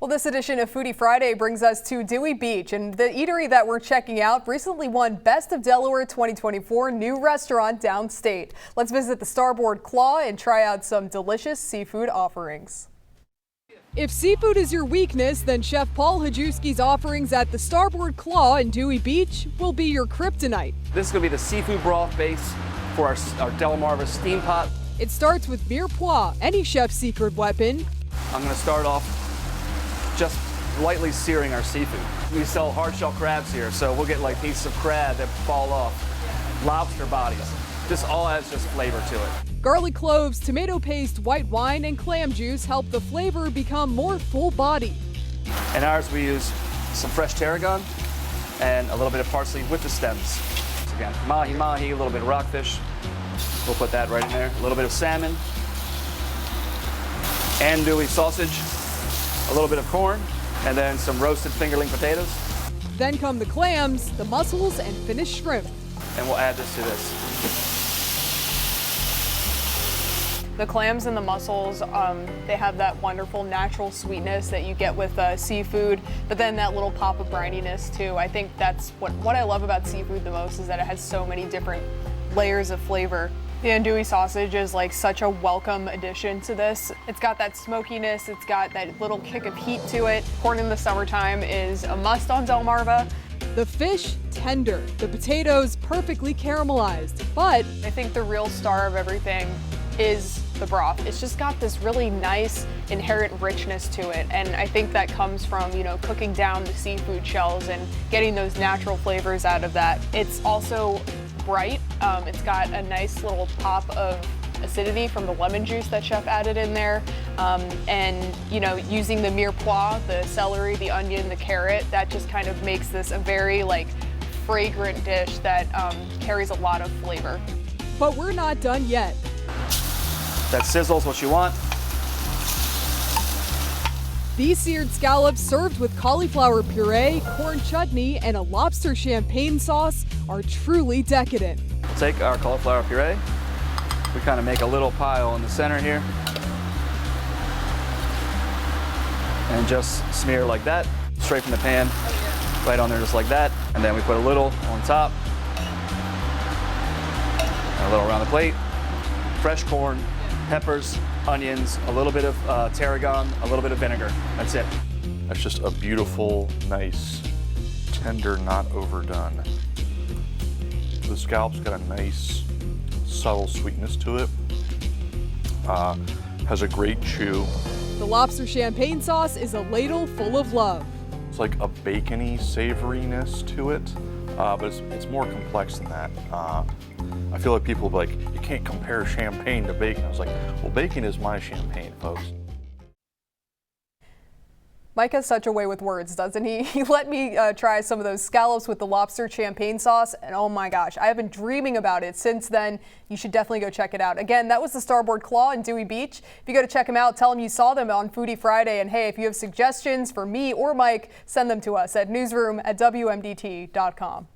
Well, this edition of Foodie Friday brings us to Dewey Beach, and the eatery that we're checking out recently won Best of Delaware 2024 new restaurant downstate. Let's visit the Starboard Claw and try out some delicious seafood offerings. If seafood is your weakness, then Chef Paul Hajewski's offerings at the Starboard Claw in Dewey Beach will be your kryptonite. This is going to be the seafood broth base for our Delaware steam pot. It starts with mirepoix, any chef's secret weapon. I'm going to start off just lightly searing our seafood. We sell hard shell crabs here, so we'll get like pieces of crab that fall off, lobster bodies. This all adds just flavor to it. Garlic cloves, tomato paste, white wine, and clam juice help the flavor become more full-bodied. In ours, we use some fresh tarragon and a little bit of parsley with the stems. Again, mahi-mahi, a little bit of rockfish. We'll put that right in there. A little bit of salmon, andouille sausage, a little bit of corn, and then some roasted fingerling potatoes. Then come the clams, the mussels, and finished shrimp. And we'll add this to this. The clams and the mussels, they have that wonderful natural sweetness that you get with seafood, but then that little pop of brininess too. I think that's what I love about seafood the most, is that it has so many different layers of flavor. The andouille sausage is like such a welcome addition to this. It's got that smokiness, it's got that little kick of heat to it. Corn in the summertime is a must on Delmarva. The fish, tender. The potatoes, perfectly caramelized. But I think the real star of everything is the broth. It's just got this really nice inherent richness to it, and I think that comes from, cooking down the seafood shells and getting those natural flavors out of that. It's also bright. It's got a nice little pop of acidity from the lemon juice that Chef added in there, and using the mirepoix, the celery, the onion, the carrot, that just kind of makes this a very fragrant dish that carries a lot of flavor. But we're not done yet. That sizzle's what you want. These seared scallops, served with cauliflower puree, corn chutney, and a lobster champagne sauce, are truly decadent. We'll take our cauliflower puree. We kind of make a little pile in the center here. And just smear like that, straight from the pan, right on there just like that. And then we put a little on top, and a little around the plate. Fresh corn, peppers, onions, a little bit of tarragon, a little bit of vinegar. That's it. That's just a beautiful, nice, tender, not overdone. The scallop's got a nice, subtle sweetness to it. Has a great chew. The lobster champagne sauce is a ladle full of love. It's like a bacony savoriness to it, but it's more complex than that. I feel like people will be like, you can't compare champagne to bacon. I was like, well, bacon is my champagne, folks. Mike has such a way with words, doesn't he? He let me try some of those scallops with the lobster champagne sauce, and oh my gosh, I have been dreaming about it since then. You should definitely go check it out. Again, that was the Starboard Claw in Dewey Beach. If you go to check them out, tell them you saw them on Foodie Friday, and hey, if you have suggestions for me or Mike, send them to us at newsroom@WMDT.com.